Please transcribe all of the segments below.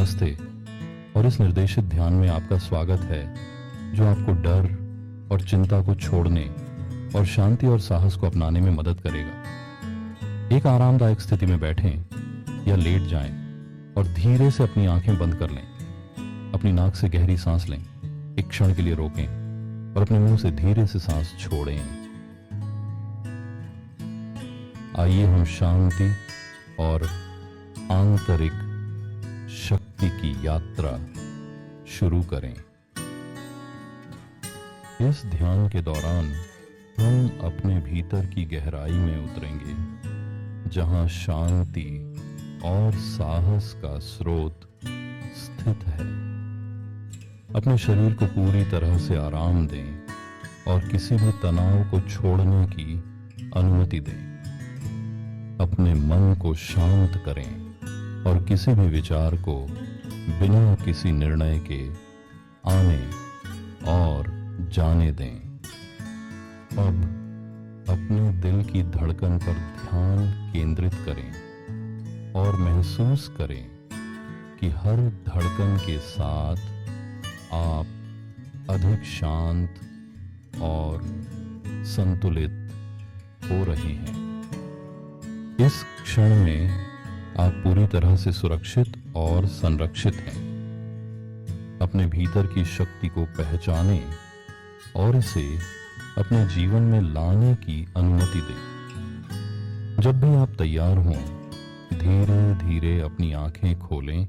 नमस्ते और इस निर्देशित ध्यान में आपका स्वागत है जो आपको डर और चिंता को छोड़ने और शांति और साहस को अपनाने में मदद करेगा। एक आरामदायक स्थिति में बैठें या लेट जाएं और धीरे से अपनी आंखें बंद कर लें। अपनी नाक से गहरी सांस लें, एक क्षण के लिए रोकें और अपने मुंह से धीरे से सांस छोड़ें। आइए हम शांति और आंतरिक शक्ति की यात्रा शुरू करें। इस ध्यान के दौरान हम अपने भीतर की गहराई में उतरेंगे, जहां शांति और साहस का स्रोत स्थित है। अपने शरीर को पूरी तरह से आराम दें और किसी भी तनाव को छोड़ने की अनुमति दें। अपने मन को शांत करें और किसी भी विचार को बिना किसी निर्णय के आने और जाने दें। अब अपने दिल की धड़कन पर ध्यान केंद्रित करें और महसूस करें कि हर धड़कन के साथ आप अधिक शांत और संतुलित हो रहे हैं। इस क्षण में आप पूरी तरह से सुरक्षित और संरक्षित हैं। अपने भीतर की शक्ति को पहचानें और इसे अपने जीवन में लाने की अनुमति दें। जब भी आप तैयार हों, धीरे धीरे अपनी आंखें खोलें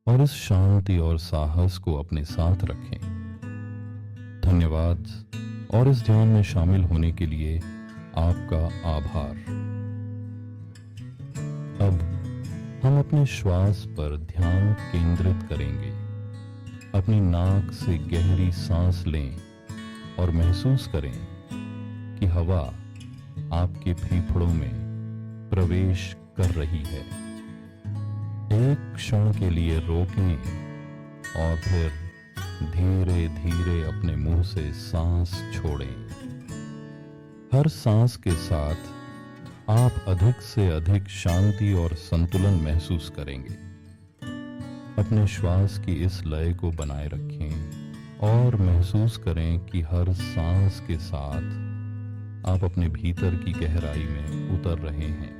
और इस शांति और साहस को अपने साथ रखें। धन्यवाद और इस ध्यान में शामिल होने के लिए आपका आभार। अब हम अपने श्वास पर ध्यान केंद्रित करेंगे। अपनी नाक से गहरी सांस लें और महसूस करें कि हवा आपके फेफड़ों में प्रवेश कर रही है। एक क्षण के लिए रोकें और फिर धीरे धीरे अपने मुंह से सांस छोड़ें। हर सांस के साथ आप अधिक से अधिक शांति और संतुलन महसूस करेंगे। अपने श्वास की इस लय को बनाए रखें और महसूस करें कि हर सांस के साथ आप अपने भीतर की गहराई में उतर रहे हैं।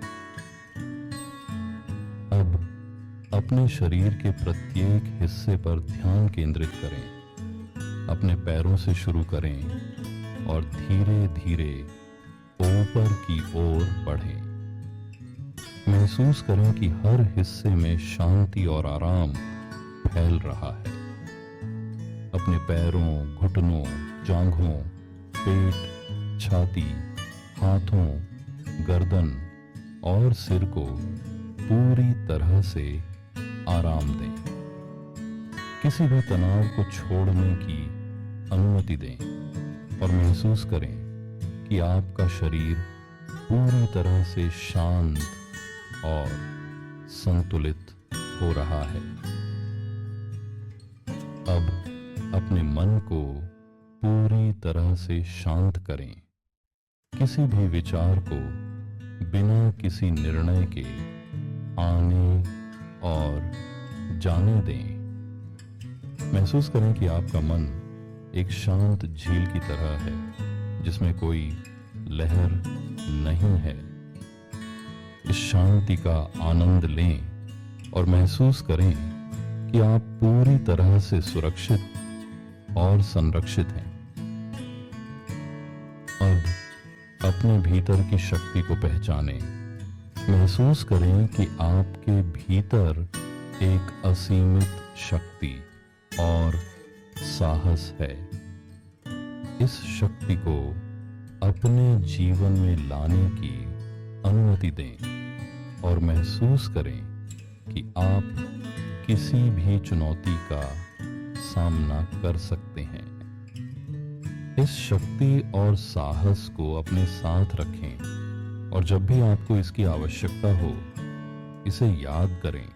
अब अपने शरीर के प्रत्येक हिस्से पर ध्यान केंद्रित करें। अपने पैरों से शुरू करें और धीरे धीरे ऊपर की ओर बढ़ें। महसूस करें कि हर हिस्से में शांति और आराम फैल रहा है। अपने पैरों, घुटनों, जांघों, पेट, छाती, हाथों, गर्दन और सिर को पूरी तरह से आराम दें। किसी भी तनाव को छोड़ने की अनुमति दें और महसूस करें कि आपका शरीर पूरी तरह से शांत और संतुलित हो रहा है। अब अपने मन को पूरी तरह से शांत करें। किसी भी विचार को बिना किसी निर्णय के आने और जाने दें। महसूस करें कि आपका मन एक शांत झील की तरह है, जिसमें कोई लहर नहीं है। इस शांति का आनंद लें और महसूस करें कि आप पूरी तरह से सुरक्षित और संरक्षित हैं। अब अपने भीतर की शक्ति को पहचानें। महसूस करें कि आपके भीतर एक असीमित शक्ति और साहस है। इस शक्ति को अपने जीवन में लाने की अनुमति दें और महसूस करें कि आप किसी भी चुनौती का सामना कर सकते हैं। इस शक्ति और साहस को अपने साथ रखें और जब भी आपको इसकी आवश्यकता हो, इसे याद करें।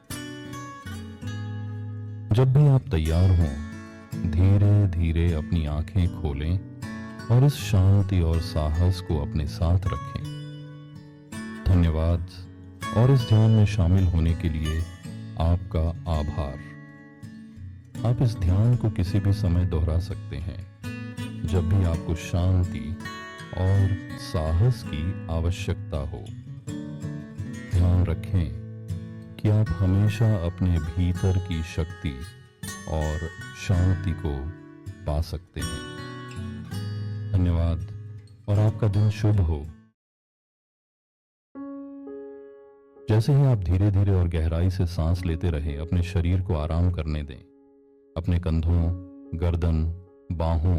जब भी आप तैयार हों, धीरे धीरे अपनी आंखें खोलें और इस शांति और साहस को अपने साथ रखें। धन्यवाद और इस ध्यान में शामिल होने के लिए आपका आभार। आप इस ध्यान को किसी भी समय दोहरा सकते हैं जब भी आपको शांति और साहस की आवश्यकता हो। ध्यान रखें कि आप हमेशा अपने भीतर की शक्ति और शांति को पा सकते हैं। धन्यवाद और आपका दिन शुभ हो। जैसे ही आप धीरे धीरे और गहराई से सांस लेते रहें, अपने शरीर को आराम करने दें। अपने कंधों, गर्दन, बाहों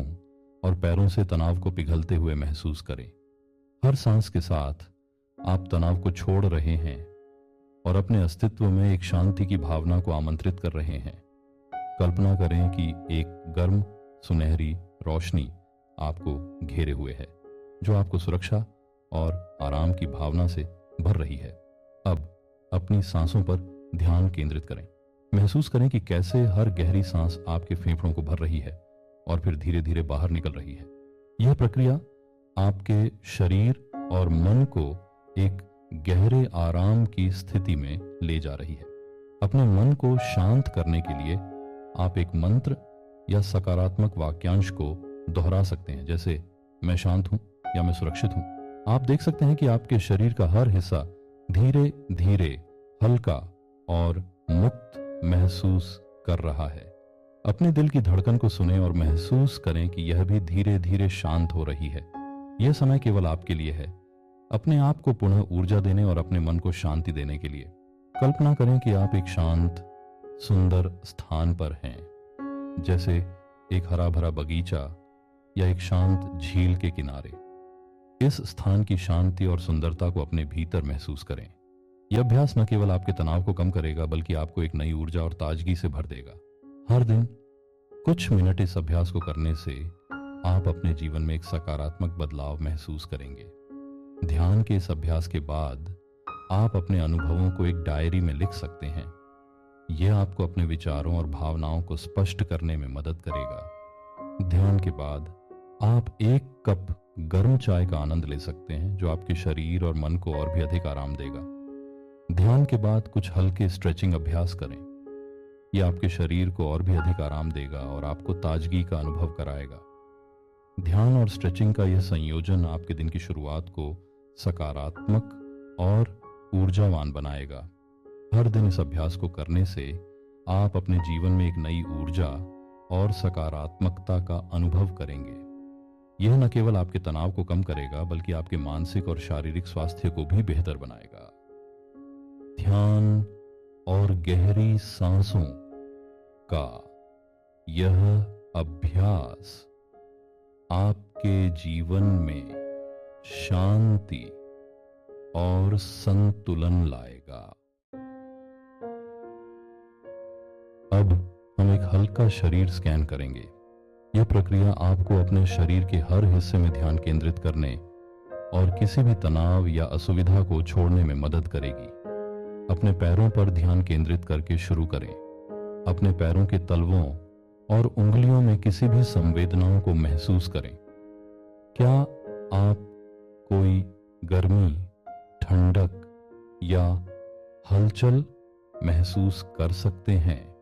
और पैरों से तनाव को पिघलते हुए महसूस करें। हर सांस के साथ आप तनाव को छोड़ रहे हैं और अपने अस्तित्व में एक शांति की भावना को आमंत्रित कर रहे हैं। कल्पना करें कि एक गर्म सुनहरी रोशनी आपको घेरे हुए है, जो आपको सुरक्षा और आराम की भावना से भर रही है। अब अपनी सांसों पर ध्यान केंद्रित करें। महसूस करें कि कैसे हर गहरी सांस आपके फेफड़ों को भर रही है और फिर धीरे धीरे बाहर निकल रही है। यह प्रक्रिया आपके शरीर और मन को एक गहरे आराम की स्थिति में ले जा रही है। अपने मन को शांत करने के लिए आप एक मंत्र या सकारात्मक वाक्यांश को दोहरा सकते हैं, जैसे मैं शांत हूं या मैं सुरक्षित हूं। आप देख सकते हैं कि आपके शरीर का हर हिस्सा धीरे धीरे हल्का और मुक्त महसूस कर रहा है। अपने दिल की धड़कन को सुनें और महसूस करें कि यह भी धीरे धीरे शांत हो रही है। यह समय केवल आपके लिए है, अपने आप को पुनः ऊर्जा देने और अपने मन को शांति देने के लिए। कल्पना करें कि आप एक शांत, सुंदर स्थान पर हैं, जैसे एक हरा भरा बगीचा या एक शांत झील के किनारे। इस स्थान की शांति और सुंदरता को अपने भीतर महसूस करें। यह अभ्यास न केवल आपके तनाव को कम करेगा, बल्कि आपको एक नई ऊर्जा और ताजगी से भर देगा। हर दिन कुछ मिनट इस अभ्यास को करने से आप अपने जीवन में एक सकारात्मक बदलाव महसूस करेंगे। ध्यान के इस अभ्यास के बाद आप अपने अनुभवों को एक डायरी में लिख सकते हैं। यह आपको अपने विचारों और भावनाओं को स्पष्ट करने में मदद करेगा। ध्यान के बाद आप एक कप गर्म चाय का आनंद ले सकते हैं, जो आपके शरीर और मन को और भी अधिक आराम देगा। ध्यान के बाद कुछ हल्के स्ट्रेचिंग अभ्यास करें। यह आपके शरीर को और भी अधिक आराम देगा और आपको ताजगी का अनुभव कराएगा। ध्यान और स्ट्रेचिंग का यह संयोजन आपके दिन की शुरुआत को सकारात्मक और ऊर्जावान बनाएगा। हर दिन इस अभ्यास को करने से आप अपने जीवन में एक नई ऊर्जा और सकारात्मकता का अनुभव करेंगे। यह न केवल आपके तनाव को कम करेगा, बल्कि आपके मानसिक और शारीरिक स्वास्थ्य को भी बेहतर बनाएगा। ध्यान और गहरी सांसों का यह अभ्यास आपके जीवन में शांति और संतुलन लाएगा। अब हम एक हल्का शरीर स्कैन करेंगे। यह प्रक्रिया आपको अपने शरीर के हर हिस्से में ध्यान केंद्रित करने और किसी भी तनाव या असुविधा को छोड़ने में मदद करेगी। अपने पैरों पर ध्यान केंद्रित करके शुरू करें। अपने पैरों के तलवों और उंगलियों में किसी भी संवेदनाओं को महसूस करें। क्या आप कोई गर्मी, ठंडक या हलचल महसूस कर सकते हैं?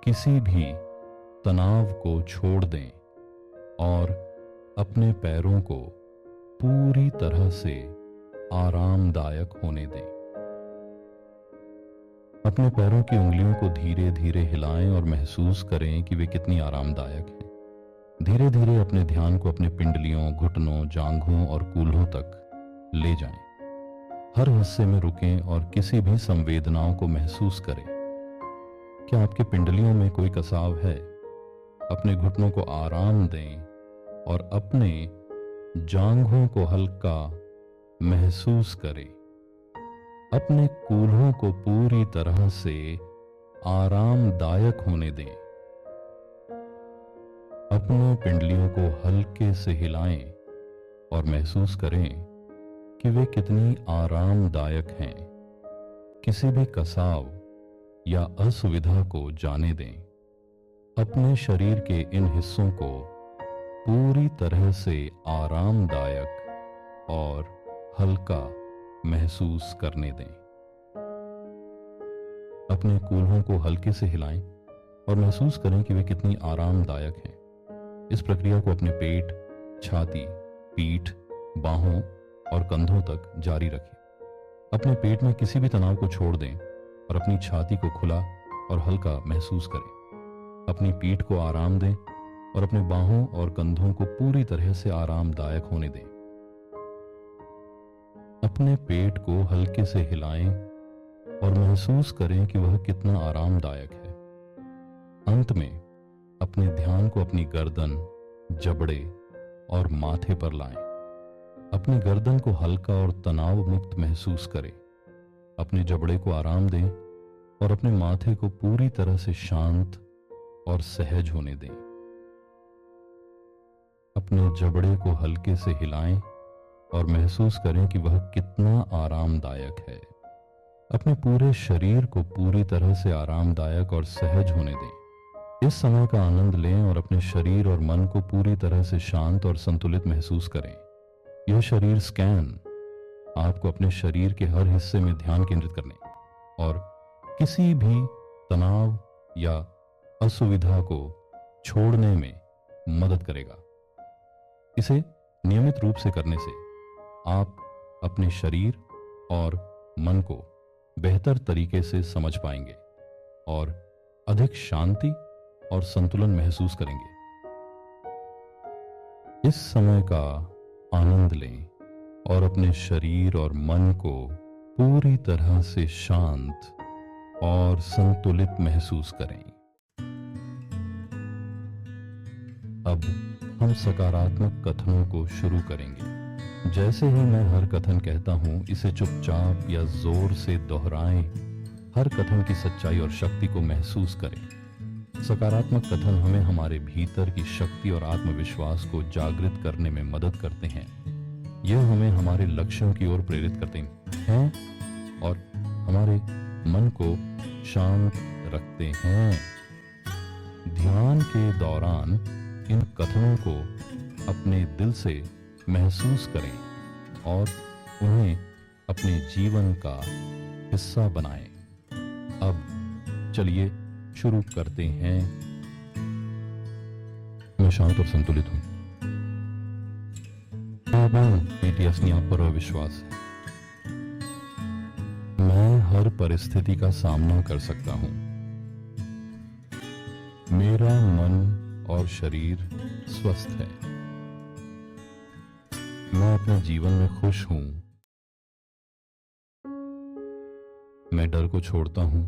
किसी भी तनाव को छोड़ दें और अपने पैरों को पूरी तरह से आरामदायक होने दें। अपने पैरों की उंगलियों को धीरे धीरे हिलाएं और महसूस करें कि वे कितनी आरामदायक हैं। धीरे धीरे अपने ध्यान को अपने पिंडलियों, घुटनों, जांघों और कूल्हों तक ले जाएं। हर हिस्से में रुकें और किसी भी संवेदनाओं को महसूस करें। क्या आपके पिंडलियों में कोई कसाव है? अपने घुटनों को आराम दें और अपने जांघों को हल्का महसूस करें। अपने कूल्हों को पूरी तरह से आरामदायक होने दें। अपने पिंडलियों को हल्के से हिलाएं और महसूस करें कि वे कितनी आरामदायक हैं। किसी भी कसाव या असुविधा को जाने दें। अपने शरीर के इन हिस्सों को पूरी तरह से आरामदायक और हल्का महसूस करने दें। अपने कूल्हों को हल्के से हिलाएं और महसूस करें कि वे कितनी आरामदायक हैं। इस प्रक्रिया को अपने पेट, छाती, पीठ, बाहों और कंधों तक जारी रखें। अपने पेट में किसी भी तनाव को छोड़ दें और अपनी छाती को खुला और हल्का महसूस करें। अपनी पीठ को आराम दें और अपने बाहों और कंधों को पूरी तरह से आरामदायक होने दें। अपने पेट को हल्के से हिलाएं और महसूस करें कि वह कितना आरामदायक है। अंत में अपने ध्यान को अपनी गर्दन, जबड़े और माथे पर लाएं। अपनी गर्दन को हल्का और तनाव मुक्त महसूस करें। अपने जबड़े को आराम दें और अपने माथे को पूरी तरह से शांत और सहज होने दें। अपने जबड़े को हल्के से हिलाएं और महसूस करें कि वह कितना आरामदायक है। अपने पूरे शरीर को पूरी तरह से आरामदायक और सहज होने दें। इस समय का आनंद लें और अपने शरीर और मन को पूरी तरह से शांत और संतुलित महसूस करें। यह शरीर स्कैन आपको अपने शरीर के हर हिस्से में ध्यान केंद्रित करने और किसी भी तनाव या असुविधा को छोड़ने में मदद करेगा। इसे नियमित रूप से करने से आप अपने शरीर और मन को बेहतर तरीके से समझ पाएंगे और अधिक शांति और संतुलन महसूस करेंगे। इस समय का आनंद लें और अपने शरीर और मन को पूरी तरह से शांत और संतुलित महसूस करें। अब हम सकारात्मक कथनों को शुरू करेंगे। जैसे ही मैं हर कथन कहता हूं, इसे चुपचाप या जोर से दोहराएं। हर कथन की सच्चाई और शक्ति को महसूस करें। सकारात्मक कथन हमें हमारे भीतर की शक्ति और आत्मविश्वास को जागृत करने में मदद करते हैं। यह हमें हमारे लक्ष्यों की ओर प्रेरित करते हैं और हमारे मन को शांत रखते हैं। ध्यान के दौरान इन कथनों को अपने दिल से महसूस करें और उन्हें अपने जीवन का हिस्सा बनाएं। अब चलिए शुरू करते हैं। मैं शांत और संतुलित हूं। मेरी असली आप पर विश्वास है। मैं हर परिस्थिति का सामना कर सकता हूं। मेरा मन और शरीर स्वस्थ है। मैं अपने जीवन में खुश हूं। मैं डर को छोड़ता हूं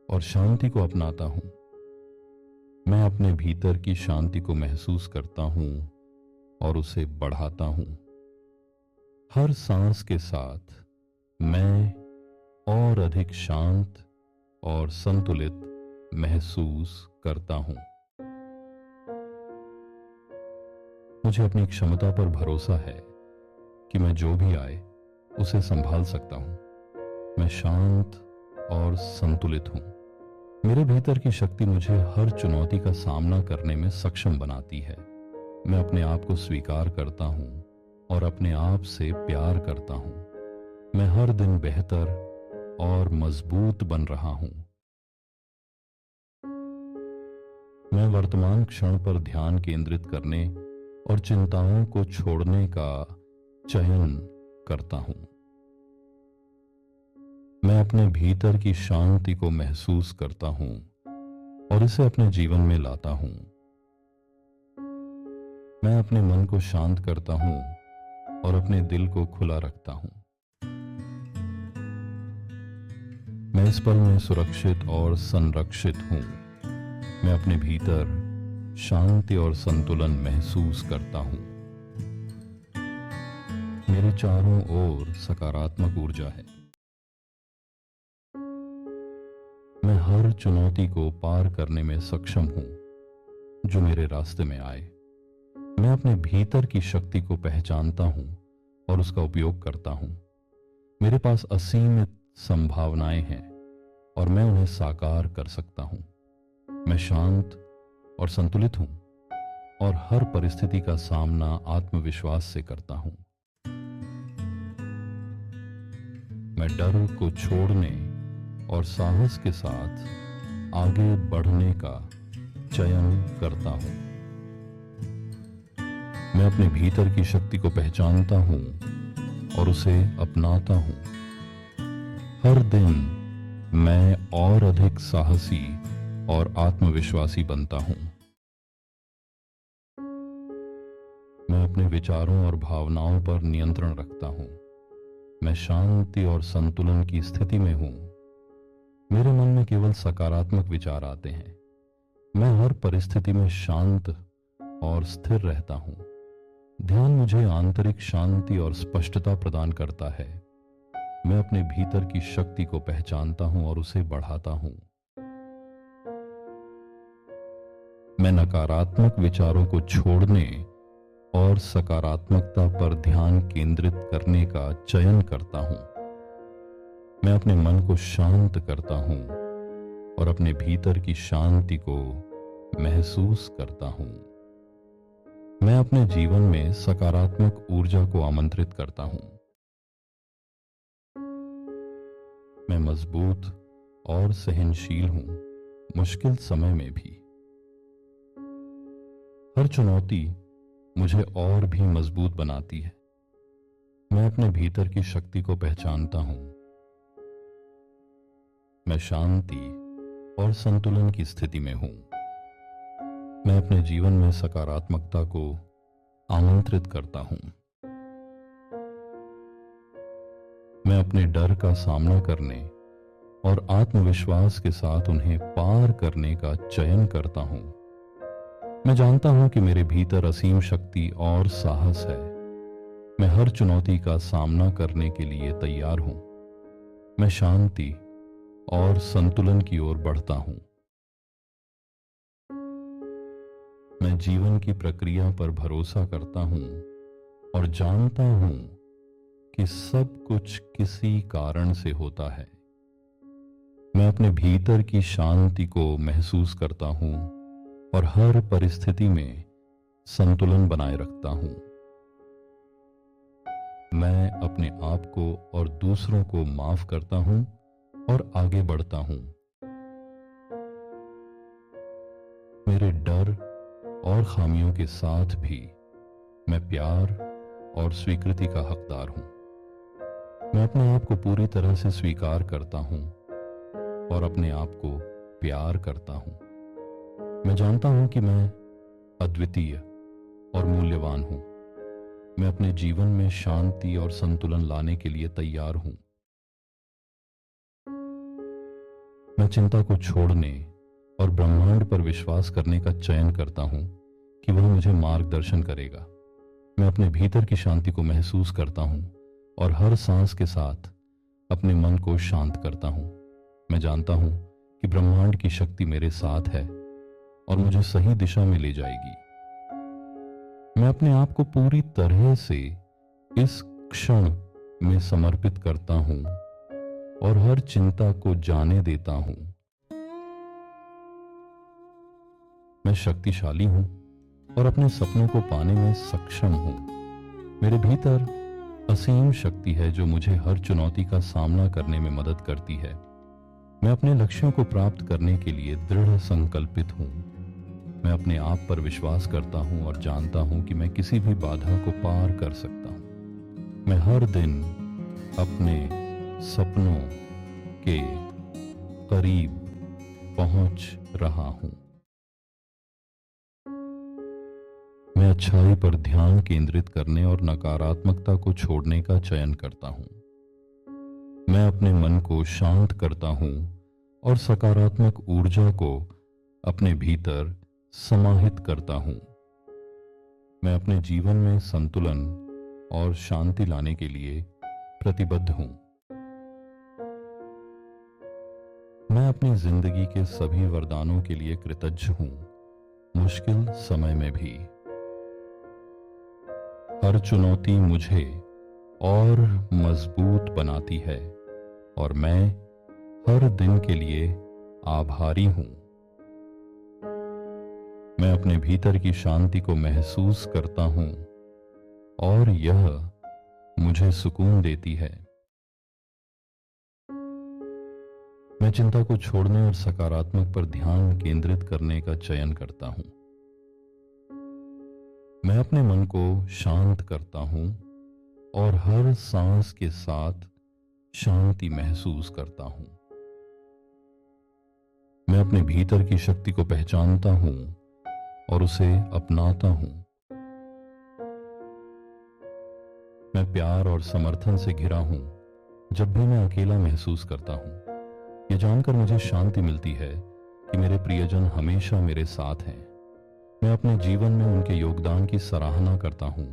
और शांति को अपनाता हूं। मैं अपने भीतर की शांति को महसूस करता हूं और उसे बढ़ाता हूं। हर सांस के साथ मैं और अधिक शांत और संतुलित महसूस करता हूं। मुझे अपनी क्षमता पर भरोसा है कि मैं जो भी आए उसे संभाल सकता हूं। मैं शांत और संतुलित हूं। मेरे भीतर की शक्ति मुझे हर चुनौती का सामना करने में सक्षम बनाती है। मैं अपने आप को स्वीकार करता हूं और अपने आप से प्यार करता हूं। मैं हर दिन बेहतर और मजबूत बन रहा हूं। मैं वर्तमान क्षण पर ध्यान केंद्रित करने और चिंताओं को छोड़ने का चयन करता हूं। मैं अपने भीतर की शांति को महसूस करता हूं और इसे अपने जीवन में लाता हूं। मैं अपने मन को शांत करता हूं और अपने दिल को खुला रखता हूं। मैं इस पल में सुरक्षित और संरक्षित हूं। मैं अपने भीतर शांति और संतुलन महसूस करता हूं। मेरे चारों ओर सकारात्मक ऊर्जा है। मैं हर चुनौती को पार करने में सक्षम हूं जो मेरे रास्ते में आए। मैं अपने भीतर की शक्ति को पहचानता हूं और उसका उपयोग करता हूं। मेरे पास असीमित संभावनाएं हैं और मैं उन्हें साकार कर सकता हूं। मैं शांत और संतुलित हूं और हर परिस्थिति का सामना आत्मविश्वास से करता हूं। मैं डर को छोड़ने और साहस के साथ आगे बढ़ने का चयन करता हूं। मैं अपने भीतर की शक्ति को पहचानता हूं और उसे अपनाता हूं। हर दिन मैं और अधिक साहसी और आत्मविश्वासी बनता हूं। मैं अपने विचारों और भावनाओं पर नियंत्रण रखता हूं। मैं शांति और संतुलन की स्थिति में हूं। मेरे मन में केवल सकारात्मक विचार आते हैं। मैं हर परिस्थिति में शांत और स्थिर रहता हूं। ध्यान मुझे आंतरिक शांति और स्पष्टता प्रदान करता है। मैं अपने भीतर की शक्ति को पहचानता हूं और उसे बढ़ाता हूं। मैं नकारात्मक विचारों को छोड़ने और सकारात्मकता पर ध्यान केंद्रित करने का चयन करता हूं। मैं अपने मन को शांत करता हूं और अपने भीतर की शांति को महसूस करता हूं। मैं अपने जीवन में सकारात्मक ऊर्जा को आमंत्रित करता हूं। मैं मजबूत और सहनशील हूं, मुश्किल समय में भी। हर चुनौती मुझे और भी मजबूत बनाती है। मैं अपने भीतर की शक्ति को पहचानता हूं। मैं शांति और संतुलन की स्थिति में हूं। मैं अपने जीवन में सकारात्मकता को आमंत्रित करता हूं। मैं अपने डर का सामना करने और आत्मविश्वास के साथ उन्हें पार करने का चयन करता हूं। मैं जानता हूं कि मेरे भीतर असीम शक्ति और साहस है। मैं हर चुनौती का सामना करने के लिए तैयार हूं। मैं शांति और संतुलन की ओर बढ़ता हूं। मैं जीवन की प्रक्रिया पर भरोसा करता हूं और जानता हूं कि सब कुछ किसी कारण से होता है। मैं अपने भीतर की शांति को महसूस करता हूं और हर परिस्थिति में संतुलन बनाए रखता हूं। मैं अपने आप को और दूसरों को माफ करता हूं और आगे बढ़ता हूं। मेरे डर और खामियों के साथ भी मैं प्यार और स्वीकृति का हकदार हूं। मैं अपने आप को पूरी तरह से स्वीकार करता हूं और अपने आप को प्यार करता हूं। मैं जानता हूं कि मैं अद्वितीय और मूल्यवान हूं। मैं अपने जीवन में शांति और संतुलन लाने के लिए तैयार हूं। मैं चिंता को छोड़ने और ब्रह्मांड पर विश्वास करने का चयन करता हूं कि वह मुझे मार्गदर्शन करेगा। मैं अपने भीतर की शांति को महसूस करता हूं और हर सांस के साथ अपने मन को शांत करता हूं। मैं जानता हूं कि ब्रह्मांड की शक्ति मेरे साथ है और मुझे सही दिशा में ले जाएगी। मैं अपने आप को पूरी तरह से इस क्षण में समर्पित करता हूं और हर चिंता को जाने देता हूं। मैं शक्तिशाली हूं और अपने सपनों को पाने में सक्षम हूं। मेरे भीतर असीम शक्ति है जो मुझे हर चुनौती का सामना करने में मदद करती है। मैं अपने लक्ष्यों को प्राप्त करने के लिए दृढ़ संकल्पित हूं। मैं अपने आप पर विश्वास करता हूं और जानता हूं कि मैं किसी भी बाधा को पार कर सकता हूं। मैं हर दिन अपने सपनों के करीब पहुंच रहा हूं। मैं अच्छाई पर ध्यान केंद्रित करने और नकारात्मकता को छोड़ने का चयन करता हूं। मैं अपने मन को शांत करता हूं और सकारात्मक ऊर्जा को अपने भीतर समाहित करता हूं। मैं अपने जीवन में संतुलन और शांति लाने के लिए प्रतिबद्ध हूं। मैं अपनी जिंदगी के सभी वरदानों के लिए कृतज्ञ हूं, मुश्किल समय में भी। हर चुनौती मुझे और मजबूत बनाती है और मैं हर दिन के लिए आभारी हूं। मैं अपने भीतर की शांति को महसूस करता हूं और यह मुझे सुकून देती है। मैं चिंता को छोड़ने और सकारात्मक पर ध्यान केंद्रित करने का चयन करता हूं। मैं अपने मन को शांत करता हूं और हर सांस के साथ शांति महसूस करता हूं। मैं अपने भीतर की शक्ति को पहचानता हूं और उसे अपनाता हूं। मैं प्यार और समर्थन से घिरा हूं जब भी मैं अकेला महसूस करता हूं। यह जानकर मुझे शांति मिलती है कि मेरे प्रियजन हमेशा मेरे साथ हैं। मैं अपने जीवन में उनके योगदान की सराहना करता हूं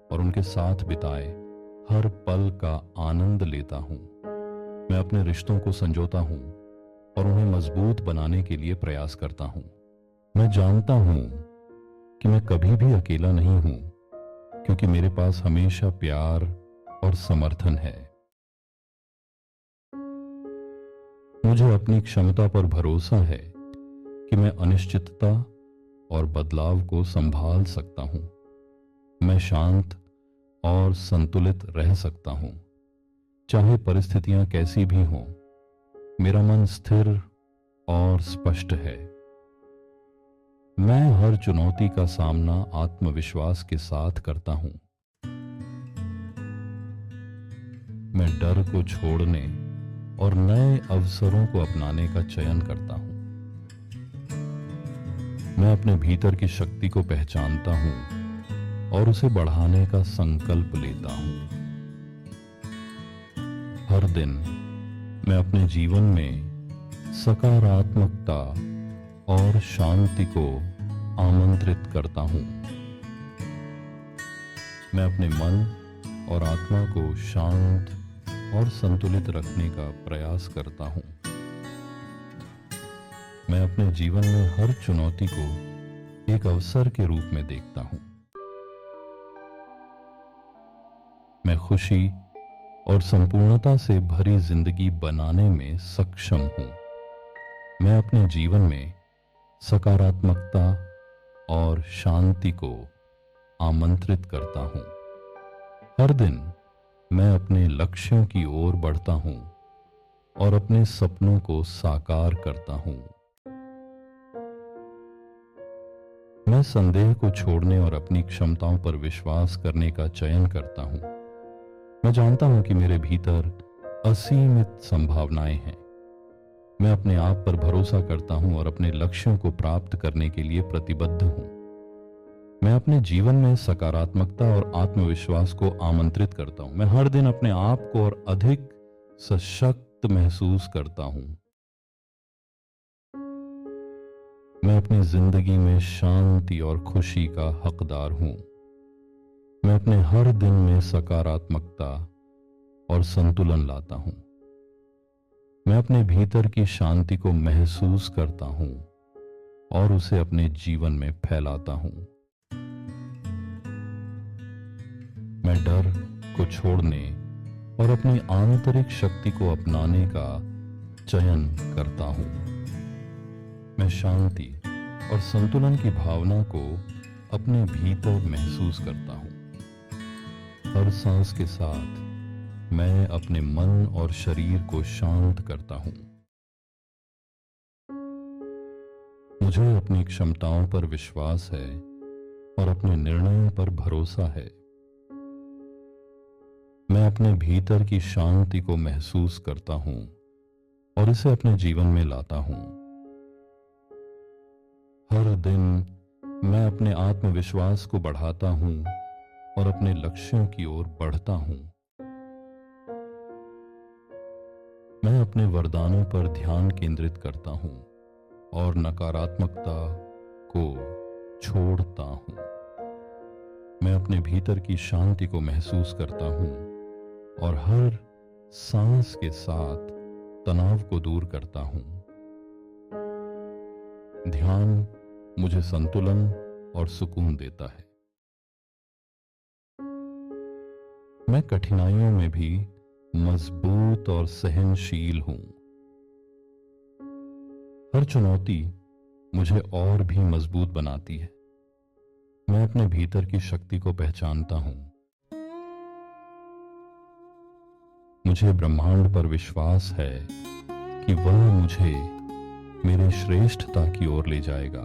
और उनके साथ बिताए हर पल का आनंद लेता हूं। मैं अपने रिश्तों को संजोता हूं और उन्हें मजबूत बनाने के लिए प्रयास करता हूं। मैं जानता हूं कि मैं कभी भी अकेला नहीं हूं, क्योंकि मेरे पास हमेशा प्यार और समर्थन है। मुझे अपनी क्षमता पर भरोसा है कि मैं अनिश्चितता और बदलाव को संभाल सकता हूं। मैं शांत और संतुलित रह सकता हूं, चाहे परिस्थितियां कैसी भी हों। मेरा मन स्थिर और स्पष्ट है। मैं हर चुनौती का सामना आत्मविश्वास के साथ करता हूं। मैं डर को छोड़ने और नए अवसरों को अपनाने का चयन करता हूं। मैं अपने भीतर की शक्ति को पहचानता हूं और उसे बढ़ाने का संकल्प लेता हूं। हर दिन मैं अपने जीवन में सकारात्मकता और शांति को आमंत्रित करता हूं। मैं अपने मन और आत्मा को शांत और संतुलित रखने का प्रयास करता हूं। मैं अपने जीवन में हर चुनौती को एक अवसर के रूप में देखता हूं। मैं खुशी और संपूर्णता से भरी जिंदगी बनाने में सक्षम हूं। मैं अपने जीवन में सकारात्मकता और शांति को आमंत्रित करता हूं। हर दिन मैं अपने लक्ष्यों की ओर बढ़ता हूं और अपने सपनों को साकार करता हूं। मैं संदेह को छोड़ने और अपनी क्षमताओं पर विश्वास करने का चयन करता हूं। मैं जानता हूं कि मेरे भीतर असीमित संभावनाएं हैं। मैं अपने आप पर भरोसा करता हूं और अपने लक्ष्यों को प्राप्त करने के लिए प्रतिबद्ध हूं। मैं अपने जीवन में सकारात्मकता और आत्मविश्वास को आमंत्रित करता हूं। मैं हर दिन अपने आप को और अधिक सशक्त महसूस करता हूं। मैं अपनी जिंदगी में शांति और खुशी का हकदार हूं। मैं अपने हर दिन में सकारात्मकता और संतुलन लाता हूं। मैं अपने भीतर की शांति को महसूस करता हूं और उसे अपने जीवन में फैलाता हूं। मैं डर को छोड़ने और अपनी आंतरिक शक्ति को अपनाने का चयन करता हूं। मैं शांति और संतुलन की भावना को अपने भीतर महसूस करता हूं। हर सांस के साथ मैं अपने मन और शरीर को शांत करता हूं। मुझे अपनी क्षमताओं पर विश्वास है और अपने निर्णयों पर भरोसा है। मैं अपने भीतर की शांति को महसूस करता हूं और इसे अपने जीवन में लाता हूं। हर दिन मैं अपने आत्मविश्वास को बढ़ाता हूं और अपने लक्ष्यों की ओर बढ़ता हूं। मैं अपने वरदानों पर ध्यान केंद्रित करता हूं और नकारात्मकता को छोड़ता हूं। मैं अपने भीतर की शांति को महसूस करता हूं और हर सांस के साथ तनाव को दूर करता हूं। ध्यान मुझे संतुलन और सुकून देता है। मैं कठिनाइयों में भी मजबूत और सहनशील हूं। हर चुनौती मुझे और भी मजबूत बनाती है। मैं अपने भीतर की शक्ति को पहचानता हूं। मुझे ब्रह्मांड पर विश्वास है कि वह मुझे मेरे श्रेष्ठता की ओर ले जाएगा।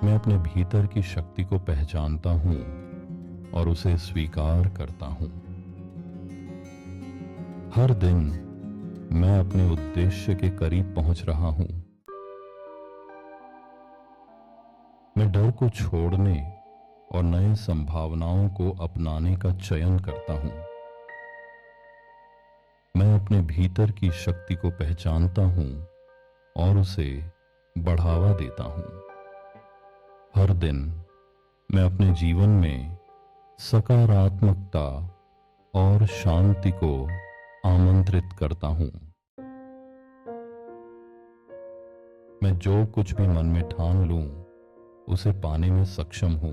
मैं अपने भीतर की शक्ति को पहचानता हूं और उसे स्वीकार करता हूं। हर दिन मैं अपने उद्देश्य के करीब पहुंच रहा हूं। मैं डर को छोड़ने और नए संभावनाओं को अपनाने का चयन करता हूं। मैं अपने भीतर की शक्ति को पहचानता हूं और उसे बढ़ावा देता हूं। हर दिन मैं अपने जीवन में सकारात्मकता और शांति को आमंत्रित करता हूं। मैं जो कुछ भी मन में ठान लूं, उसे पाने में सक्षम हूं।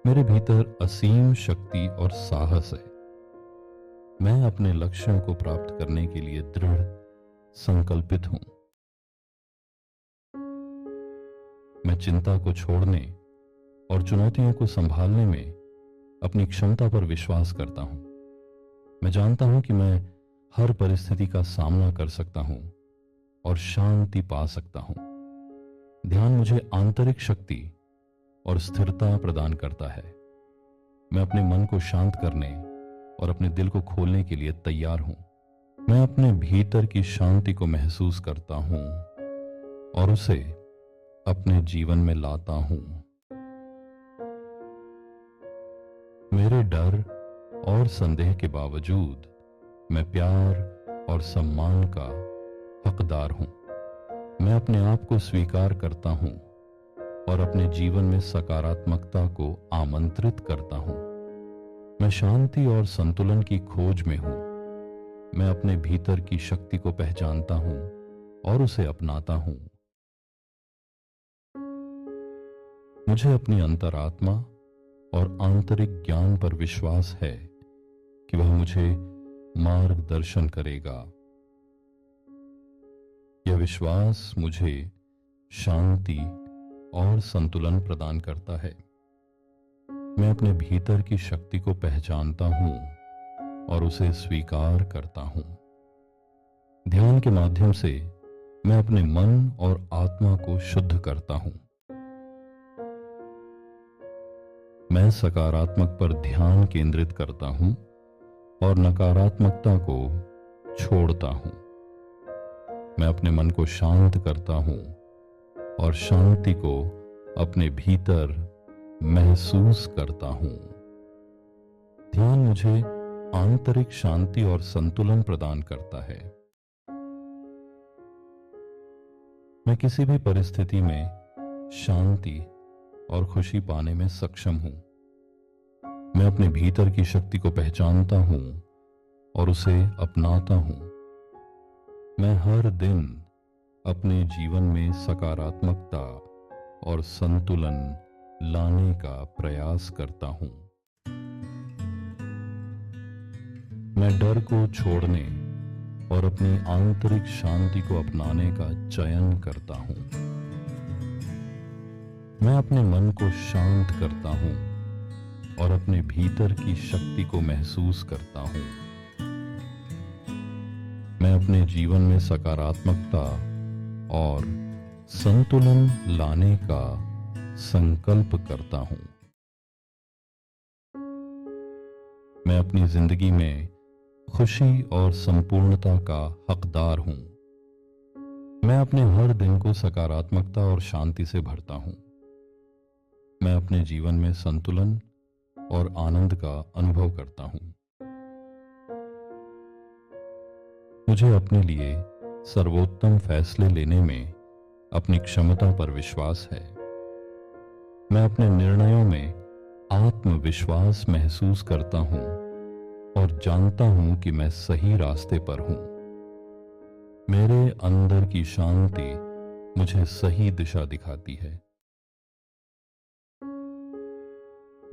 मेरे भीतर असीम शक्ति और साहस है। मैं अपने लक्ष्यों को प्राप्त करने के लिए दृढ़ संकल्पित हूं। मैं चिंता को छोड़ने और चुनौतियों को संभालने में अपनी क्षमता पर विश्वास करता हूं। मैं जानता हूं कि मैं हर परिस्थिति का सामना कर सकता हूं और शांति पा सकता हूं। ध्यान मुझे आंतरिक शक्ति और स्थिरता प्रदान करता है। मैं अपने मन को शांत करने और अपने दिल को खोलने के लिए तैयार हूं। मैं अपने भीतर की शांति को महसूस करता हूं और उसे अपने जीवन में लाता हूं। मेरे डर और संदेह के बावजूद मैं प्यार और सम्मान का हकदार हूं। मैं अपने आप को स्वीकार करता हूं और अपने जीवन में सकारात्मकता को आमंत्रित करता हूं। मैं शांति और संतुलन की खोज में हूं। मैं अपने भीतर की शक्ति को पहचानता हूं और उसे अपनाता हूं। मुझे अपनी अंतरात्मा और आंतरिक ज्ञान पर विश्वास है कि वह मुझे मार्गदर्शन करेगा। यह विश्वास मुझे शांति और संतुलन प्रदान करता है। मैं अपने भीतर की शक्ति को पहचानता हूं और उसे स्वीकार करता हूं। ध्यान के माध्यम से मैं अपने मन और आत्मा को शुद्ध करता हूं। मैं सकारात्मक पर ध्यान केंद्रित करता हूं और नकारात्मकता को छोड़ता हूं। मैं अपने मन को शांत करता हूं और शांति को अपने भीतर महसूस करता हूं। ध्यान मुझे आंतरिक शांति और संतुलन प्रदान करता है। मैं किसी भी परिस्थिति में शांति और खुशी पाने में सक्षम हूं। मैं अपने भीतर की शक्ति को पहचानता हूं और उसे अपनाता हूं। मैं हर दिन अपने जीवन में सकारात्मकता और संतुलन लाने का प्रयास करता हूं। मैं डर को छोड़ने और अपनी आंतरिक शांति को अपनाने का चयन करता हूं। मैं अपने मन को शांत करता हूं और अपने भीतर की शक्ति को महसूस करता हूं। मैं अपने जीवन में सकारात्मकता और संतुलन लाने का संकल्प करता हूं। मैं अपनी जिंदगी में खुशी और संपूर्णता का हकदार हूं। मैं अपने हर दिन को सकारात्मकता और शांति से भरता हूं। मैं अपने जीवन में संतुलन और आनंद का अनुभव करता हूं। मुझे अपने लिए सर्वोत्तम फैसले लेने में अपनी क्षमता पर विश्वास है। मैं अपने निर्णयों में आत्मविश्वास महसूस करता हूं और जानता हूं कि मैं सही रास्ते पर हूं। मेरे अंदर की शांति मुझे सही दिशा दिखाती है।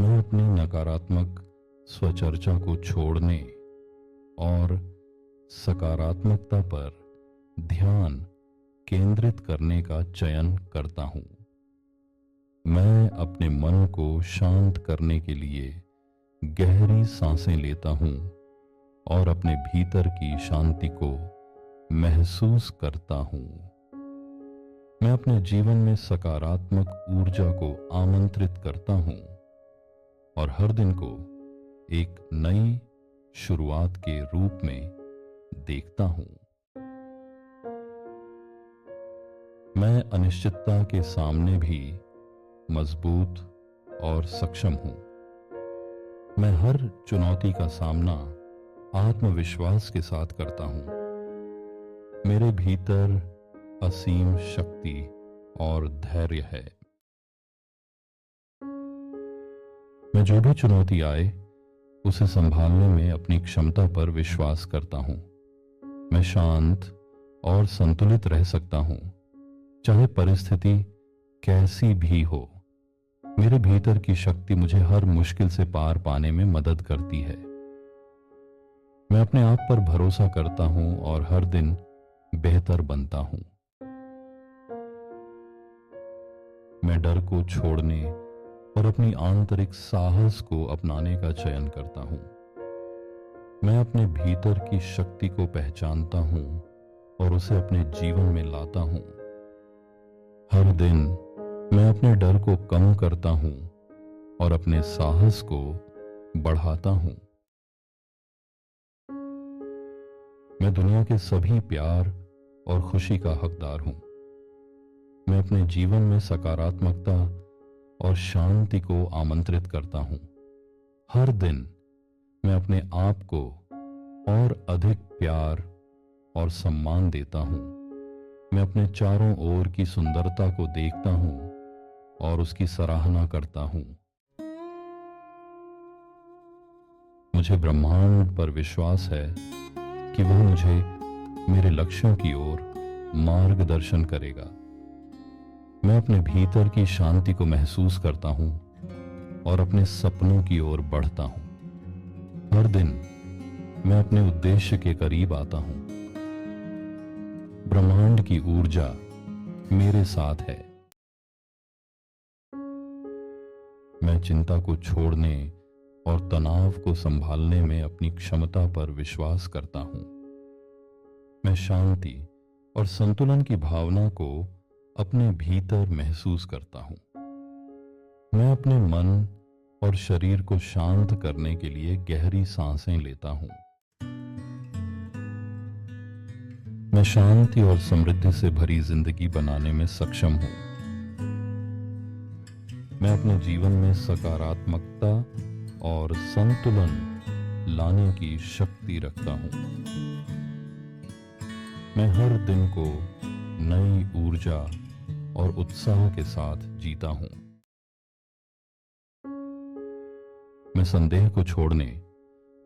मैं अपनी नकारात्मक स्वचर्चा को छोड़ने और सकारात्मकता पर ध्यान केंद्रित करने का चयन करता हूं। मैं अपने मन को शांत करने के लिए गहरी सांसें लेता हूं और अपने भीतर की शांति को महसूस करता हूं। मैं अपने जीवन में सकारात्मक ऊर्जा को आमंत्रित करता हूं और हर दिन को एक नई शुरुआत के रूप में देखता हूं। मैं अनिश्चितता के सामने भी मजबूत और सक्षम हूं। मैं हर चुनौती का सामना आत्मविश्वास के साथ करता हूं। मेरे भीतर असीम शक्ति और धैर्य है। मैं जो भी चुनौती आए उसे संभालने में अपनी क्षमता पर विश्वास करता हूं। मैं शांत और संतुलित रह सकता हूं, चाहे परिस्थिति कैसी भी हो। मेरे भीतर की शक्ति मुझे हर मुश्किल से पार पाने में मदद करती है। मैं अपने आप पर भरोसा करता हूं और हर दिन बेहतर बनता हूं। मैं डर को छोड़ने और अपनी आंतरिक साहस को अपनाने का चयन करता हूं। मैं अपने भीतर की शक्ति को पहचानता हूं और उसे अपने जीवन में लाता हूं। हर दिन मैं अपने डर को कम करता हूं और अपने साहस को बढ़ाता हूं। मैं दुनिया के सभी प्यार और खुशी का हकदार हूं। मैं अपने जीवन में सकारात्मकता और शांति को आमंत्रित करता हूं। हर दिन मैं अपने आप को और अधिक प्यार और सम्मान देता हूं। मैं अपने चारों ओर की सुंदरता को देखता हूं और उसकी सराहना करता हूं। मुझे ब्रह्मांड पर विश्वास है कि वह मुझे मेरे लक्ष्यों की ओर मार्गदर्शन करेगा। मैं अपने भीतर की शांति को महसूस करता हूं और अपने सपनों की ओर बढ़ता हूं। हर दिन मैं अपने उद्देश्य के करीब आता हूं। ब्रह्मांड की ऊर्जा मेरे साथ है। मैं चिंता को छोड़ने और तनाव को संभालने में अपनी क्षमता पर विश्वास करता हूं। मैं शांति और संतुलन की भावना को अपने भीतर महसूस करता हूं। मैं अपने मन और शरीर को शांत करने के लिए गहरी सांसें लेता हूं। मैं शांति और समृद्धि से भरी जिंदगी बनाने में सक्षम हूं। मैं अपने जीवन में सकारात्मकता और संतुलन लाने की शक्ति रखता हूं। मैं हर दिन को नई ऊर्जा और उत्साह के साथ जीता हूं। मैं संदेह को छोड़ने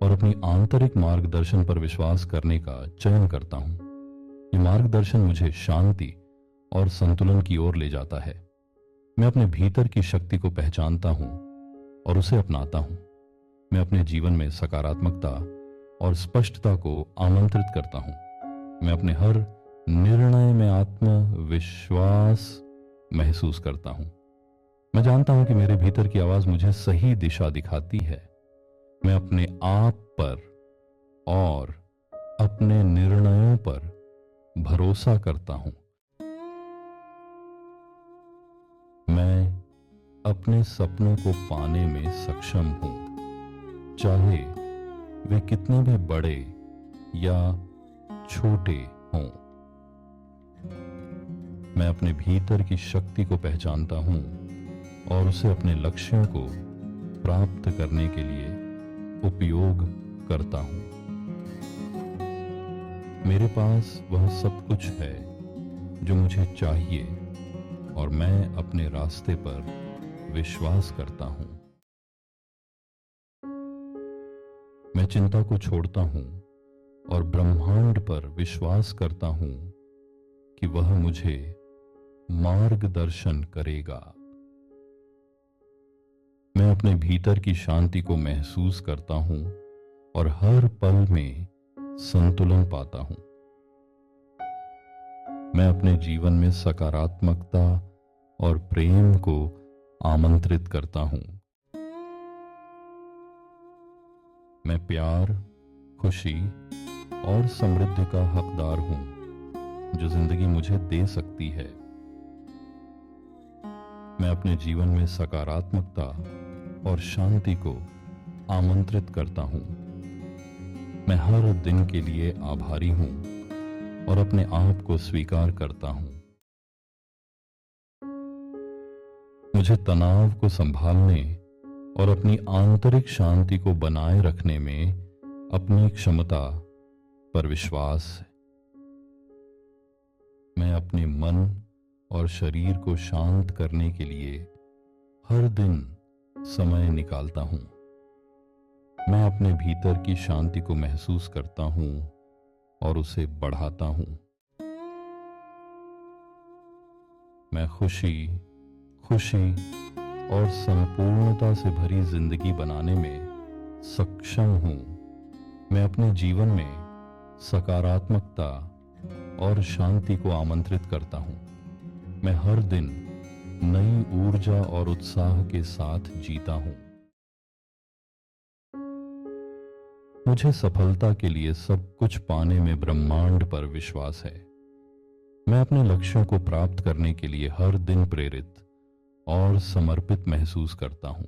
और अपनी आंतरिक मार्गदर्शन पर विश्वास करने का चयन करता हूं। ये मार्गदर्शन मुझे शांति और संतुलन की ओर ले जाता है। मैं अपने भीतर की शक्ति को पहचानता हूं और उसे अपनाता हूं। मैं अपने जीवन में सकारात्मकता और स्पष्टता को आमंत्रित करता हूं। मैं अपने हर निर्णय में आत्मविश्वास महसूस करता हूं। मैं जानता हूं कि मेरे भीतर की आवाज मुझे सही दिशा दिखाती है। मैं अपने आप पर और अपने निर्णयों पर भरोसा करता हूं। मैं अपने सपनों को पाने में सक्षम हूं, चाहे वे कितने भी बड़े या छोटे हों। मैं अपने भीतर की शक्ति को पहचानता हूं और उसे अपने लक्ष्यों को प्राप्त करने के लिए उपयोग करता हूं। मेरे पास वह सब कुछ है जो मुझे चाहिए और मैं अपने रास्ते पर विश्वास करता हूं। मैं चिंता को छोड़ता हूं और ब्रह्मांड पर विश्वास करता हूं कि वह मुझे मार्गदर्शन करेगा। मैं अपने भीतर की शांति को महसूस करता हूं और हर पल में संतुलन पाता हूं। मैं अपने जीवन में सकारात्मकता और प्रेम को आमंत्रित करता हूं। मैं प्यार, खुशी और समृद्धि का हकदार हूं जो जिंदगी मुझे दे सकती है। मैं अपने जीवन में सकारात्मकता और शांति को आमंत्रित करता हूं। मैं हर दिन के लिए आभारी हूं और अपने आप को स्वीकार करता हूं। मुझे तनाव को संभालने और अपनी आंतरिक शांति को बनाए रखने में अपनी क्षमता पर विश्वास है। मैं अपने मन और शरीर को शांत करने के लिए हर दिन समय निकालता हूं। मैं अपने भीतर की शांति को महसूस करता हूं और उसे बढ़ाता हूं। मैं खुशी और संपूर्णता से भरी जिंदगी बनाने में सक्षम हूं। मैं अपने जीवन में सकारात्मकता और शांति को आमंत्रित करता हूं। मैं हर दिन नई ऊर्जा और उत्साह के साथ जीता हूं। मुझे सफलता के लिए सब कुछ पाने में ब्रह्मांड पर विश्वास है। मैं अपने लक्ष्यों को प्राप्त करने के लिए हर दिन प्रेरित और समर्पित महसूस करता हूं।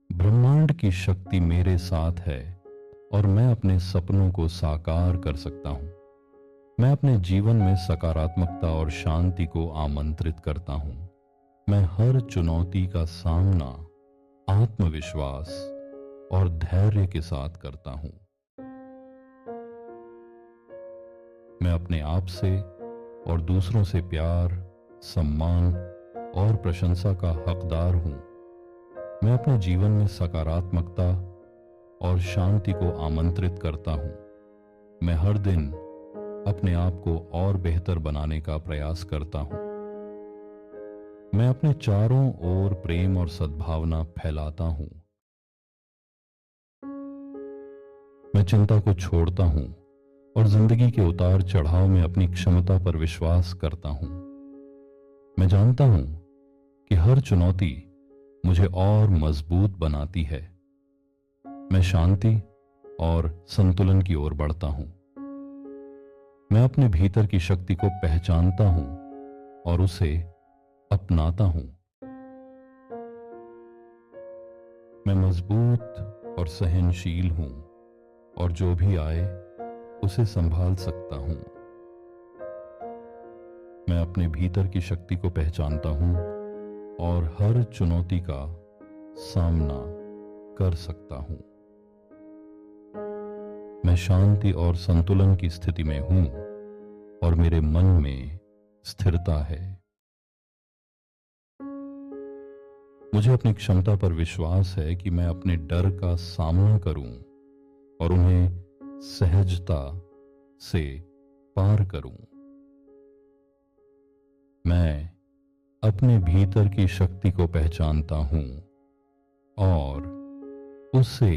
ब्रह्मांड की शक्ति मेरे साथ है और मैं अपने सपनों को साकार कर सकता हूं। मैं अपने जीवन में सकारात्मकता और शांति को आमंत्रित करता हूं। मैं हर चुनौती का सामना आत्मविश्वास और धैर्य के साथ करता हूं। मैं अपने आप से और दूसरों से प्यार, सम्मान और प्रशंसा का हकदार हूं। मैं अपने जीवन में सकारात्मकता और शांति को आमंत्रित करता हूं। मैं हर दिन अपने आप को और बेहतर बनाने का प्रयास करता हूं। मैं अपने चारों ओर प्रेम और सद्भावना फैलाता हूं। मैं चिंता को छोड़ता हूं और जिंदगी के उतार चढ़ाव में अपनी क्षमता पर विश्वास करता हूं। मैं जानता हूं कि हर चुनौती मुझे और मजबूत बनाती है। मैं शांति और संतुलन की ओर बढ़ता हूं। मैं अपने भीतर की शक्ति को पहचानता हूं और उसे अपनाता हूं। मैं मजबूत और सहनशील हूं और जो भी आए उसे संभाल सकता हूं। मैं अपने भीतर की शक्ति को पहचानता हूं और हर चुनौती का सामना कर सकता हूं। मैं शांति और संतुलन की स्थिति में हूं और मेरे मन में स्थिरता है। मुझे अपनी क्षमता पर विश्वास है कि मैं अपने डर का सामना करूं और उन्हें सहजता से पार करूं। मैं अपने भीतर की शक्ति को पहचानता हूं और उसे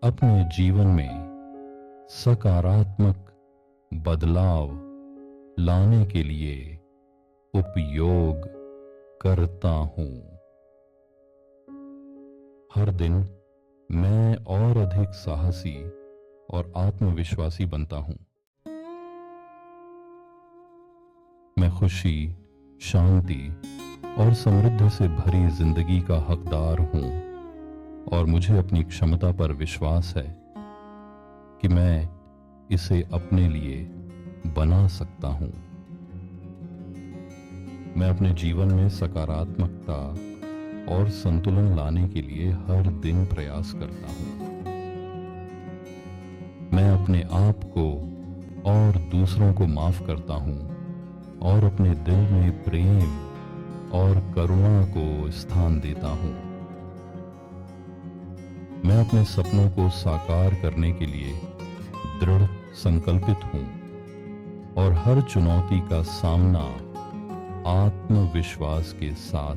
अपने जीवन में सकारात्मक बदलाव लाने के लिए उपयोग करता हूं। हर दिन मैं और अधिक साहसी और आत्मविश्वासी बनता हूं। मैं खुशी, शांति और समृद्धि से भरी जिंदगी का हकदार हूं और मुझे अपनी क्षमता पर विश्वास है कि मैं इसे अपने लिए बना सकता हूं। मैं अपने जीवन में सकारात्मकता और संतुलन लाने के लिए हर दिन प्रयास करता हूं। मैं अपने आप को और दूसरों को माफ करता हूं और अपने दिल में प्रेम और करुणा को स्थान देता हूं। मैं अपने सपनों को साकार करने के लिए दृढ़ संकल्पित हूं और हर चुनौती का सामना आत्मविश्वास के साथ